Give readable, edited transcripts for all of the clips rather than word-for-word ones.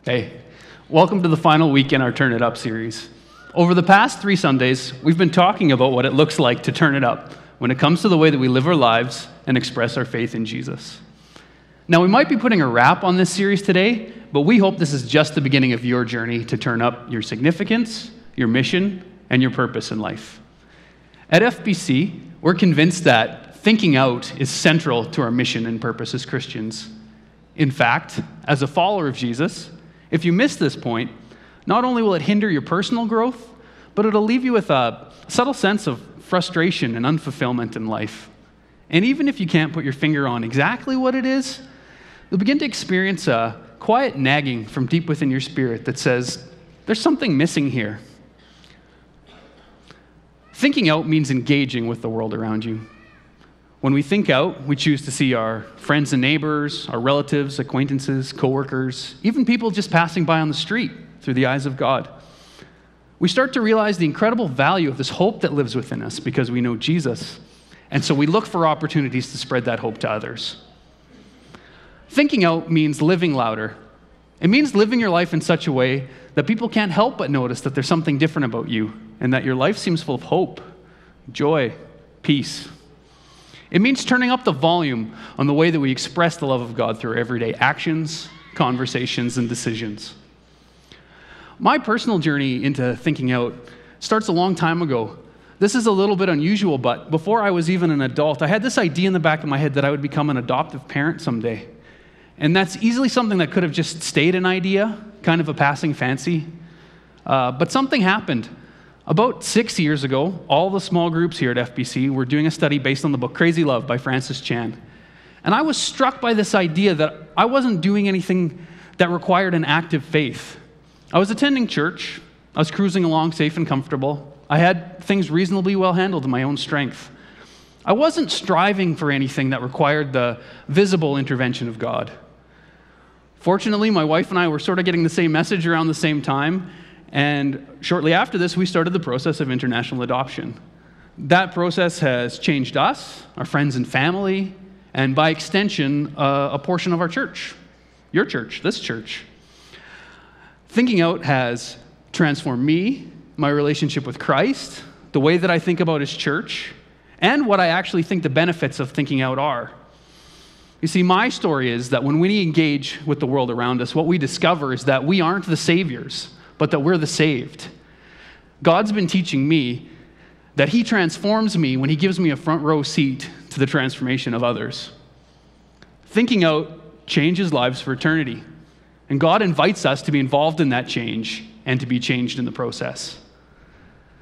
Hey, welcome to the final week in our Turn It Up series. Over the past 3 Sundays, we've been talking about what it looks like to turn it up when it comes to the way that we live our lives and express our faith in Jesus. Now, we might be putting a wrap on this series today, but we hope this is just the beginning of your journey to turn up your significance, your mission, and your purpose in life. At FBC, we're convinced that thinking out is central to our mission and purpose as Christians. In fact, as a follower of Jesus, if you miss this point, not only will it hinder your personal growth, but it'll leave you with a subtle sense of frustration and unfulfillment in life. And even if you can't put your finger on exactly what it is, you'll begin to experience a quiet nagging from deep within your spirit that says, there's something missing here. Thinking out means engaging with the world around you. When we think out, we choose to see our friends and neighbors, our relatives, acquaintances, coworkers, even people just passing by on the street through the eyes of God. We start to realize the incredible value of this hope that lives within us because we know Jesus. And so we look for opportunities to spread that hope to others. Thinking out means living louder. It means living your life in such a way that people can't help but notice that there's something different about you and that your life seems full of hope, joy, peace. It means turning up the volume on the way that we express the love of God through our everyday actions, conversations, and decisions. My personal journey into thinking out starts a long time ago. This is a little bit unusual, but before I was even an adult, I had this idea in the back of my head that I would become an adoptive parent someday. And that's easily something that could have just stayed an idea, kind of a passing fancy. But something happened. About 6 years ago, all the small groups here at FBC were doing a study based on the book Crazy Love by Francis Chan. And I was struck by this idea that I wasn't doing anything that required an active faith. I was attending church. I was cruising along safe and comfortable. I had things reasonably well handled in my own strength. I wasn't striving for anything that required the visible intervention of God. Fortunately, my wife and I were sort of getting the same message around the same time. And shortly after this, we started the process of international adoption. That process has changed us, our friends and family, and by extension, a portion of our church. Your church, this church. Thinking out has transformed me, my relationship with Christ, the way that I think about His church, and what I actually think the benefits of thinking out are. You see, my story is that when we engage with the world around us, what we discover is that we aren't the saviors, but that we're the saved. God's been teaching me that He transforms me when He gives me a front row seat to the transformation of others. Thinking out changes lives for eternity. And God invites us to be involved in that change and to be changed in the process.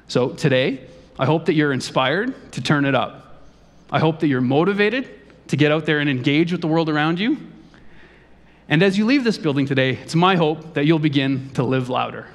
So today, I hope that you're inspired to turn it up. I hope that you're motivated to get out there and engage with the world around you. And as you leave this building today, it's my hope that you'll begin to live louder.